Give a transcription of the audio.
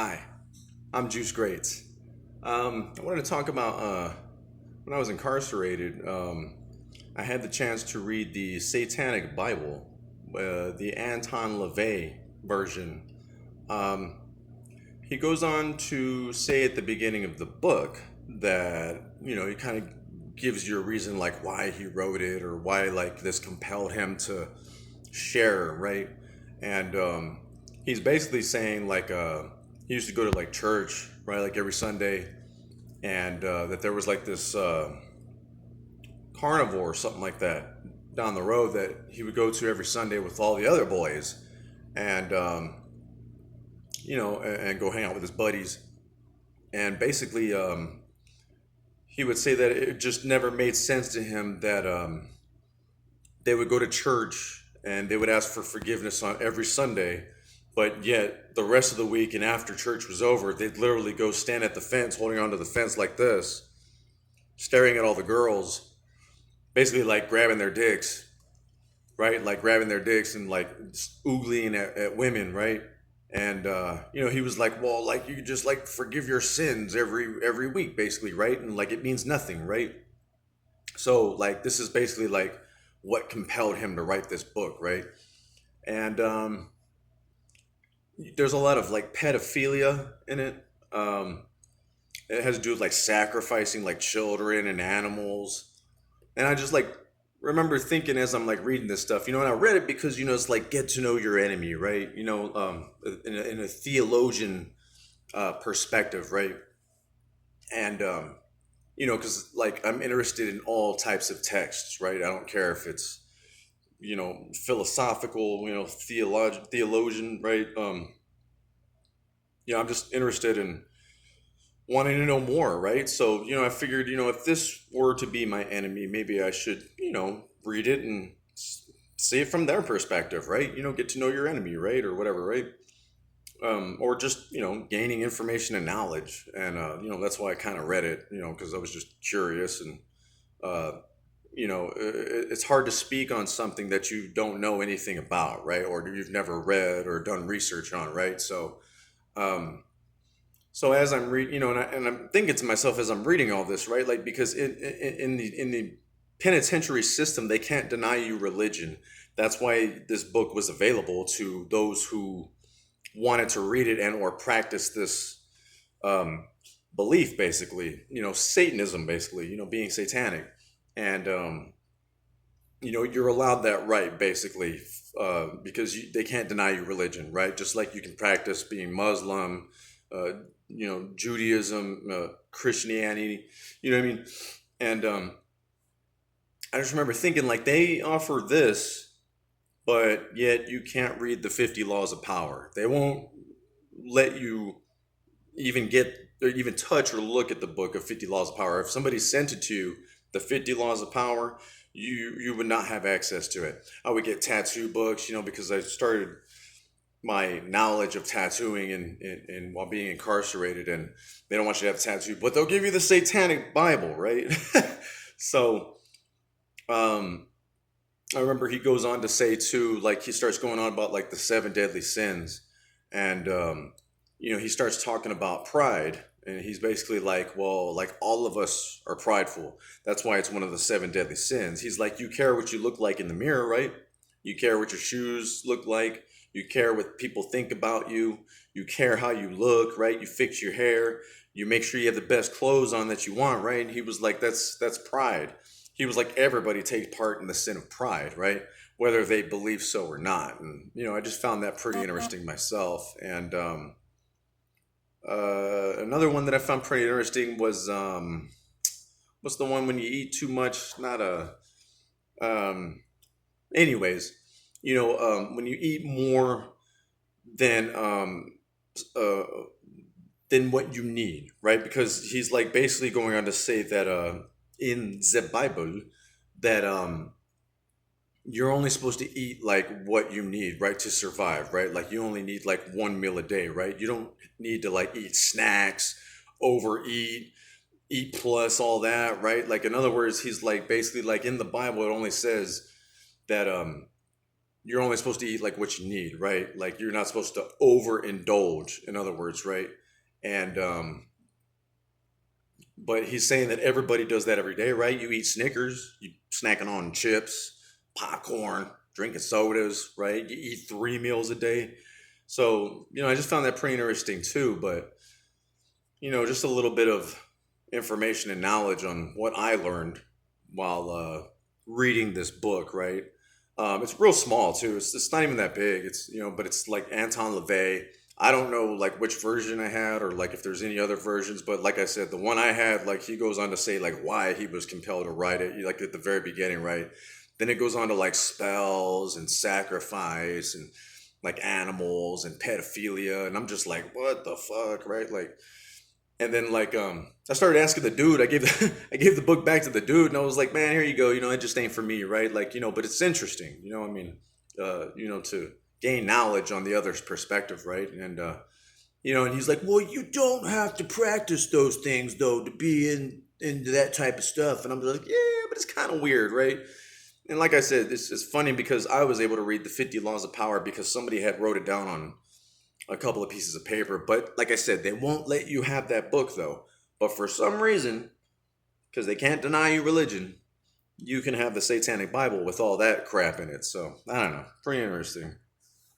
Hi, I'm Juice Greats. I wanted to talk about when I was incarcerated. I had the chance to read the Satanic Bible, the Anton Lavey version. Um, he goes on to say at the beginning of the book that he kind of gives you a reason like why he wrote it or why like this compelled him to share, right? And he's basically saying like he used to go to like church, right, like every Sunday, and that there was like this carnivore or something like that down the road that he would go to every Sunday with all the other boys, and and go hang out with his buddies. And basically, he would say that it just never made sense to him that they would go to church and they would ask for forgiveness on every Sunday, but yet the rest of the week and after church was over, they'd literally go stand at the fence, holding onto the fence like this, staring at all the girls, basically like grabbing their dicks, right? Like grabbing their dicks and like oogling at women, right? And he was like, well, like you could just like forgive your sins every week, basically, right? And like it means nothing, right? So like this is basically like what compelled him to write this book, right? And there's a lot of like pedophilia in it. Um, it has to do with like sacrificing like children and animals. And I just like remember thinking as I'm like reading this stuff, and I read it because it's like get to know your enemy, right? In a theologian perspective, right? And because like I'm interested in all types of texts, right? I don't care if it's philosophical, theologian, right? I'm just interested in wanting to know more, right? So, I figured, if this were to be my enemy, maybe I should, read it and see it from their perspective, right? Get to know your enemy, right? Or whatever, right? Or just, gaining information and knowledge. And, that's why I kind of read it, because I was just curious. And, uh, it's hard to speak on something that you don't know anything about, right? Or you've never read or done research on, right? Um, so as I'm reading, and I'm thinking to myself as I'm reading all this, right? Like because in the penitentiary system, they can't deny you religion. That's why this book was available to those who wanted to read it and or practice this um, belief, basically. Satanism, basically. Being satanic, and you're allowed that right, basically, because they can't deny you religion, right? Just like you can practice being Muslim, uh, Judaism, Christianity, you know what I mean? And I just remember thinking, like, they offer this, but yet you can't read the 50 Laws of Power. They won't let you even get or even touch or look at the book of 50 Laws of Power. If somebody sent it to you, the 50 Laws of Power, you would not have access to it. I would get tattoo books, because I started my knowledge of tattooing and while being incarcerated, and they don't want you to have a tattoo, but they'll give you the Satanic Bible, right? So um I remember he goes on to say too, like he starts going on about like the seven deadly sins, and he starts talking about pride, and he's basically like, well, like all of us are prideful. That's why it's one of the seven deadly sins. He's like, you care what you look like in the mirror, right? You care what your shoes look like. You care what people think about you. You care how you look, right? You fix your hair. You make sure you have the best clothes on that you want, right? And he was like, that's pride. He was like, everybody takes part in the sin of pride, right? Whether they believe so or not. And I just found that pretty interesting myself. And another one that I found pretty interesting was what's the one when you eat too much? Not a um, anyways, when you eat more than uh, than what you need, right? Because he's like basically going on to say that in the Bible that you're only supposed to eat like what you need, right, to survive, right? Like you only need like one meal a day, right? You don't need to like eat snacks, overeat, eat plus all that, right? Like in other words, he's like basically like in the Bible it only says that you're only supposed to eat like what you need, right? Like you're not supposed to overindulge, in other words, right? And but he's saying that everybody does that every day, right? You eat Snickers, you snacking on chips, popcorn, drinking sodas, right? You eat 3 meals a day. So, I just found that pretty interesting too. But, just a little bit of information and knowledge on what I learned while reading this book, right? It's real small too. It's not even that big. But it's like Anton Lavey. I don't know like which version I had or like if there's any other versions, but like I said, the one I had, like he goes on to say like why he was compelled to write it, like at the very beginning, right? Then it goes on to like spells and sacrifice and like animals and pedophilia, and I'm just like, what the fuck, right? Like, and then like I started asking the dude. I gave I gave the book back to the dude, and I was like, man, here you go. It just ain't for me, right? Like, but it's interesting. I mean, to gain knowledge on the other's perspective, right? And and he's like, well, you don't have to practice those things though to be into that type of stuff. And I'm just like, yeah, but it's kind of weird, right? And like I said, this is funny because I was able to read the 50 Laws of Power because somebody had wrote it down on a couple of pieces of paper. But like I said, they won't let you have that book though. But for some reason, because they can't deny you religion, you can have the Satanic Bible with all that crap in it. So I don't know. Pretty interesting.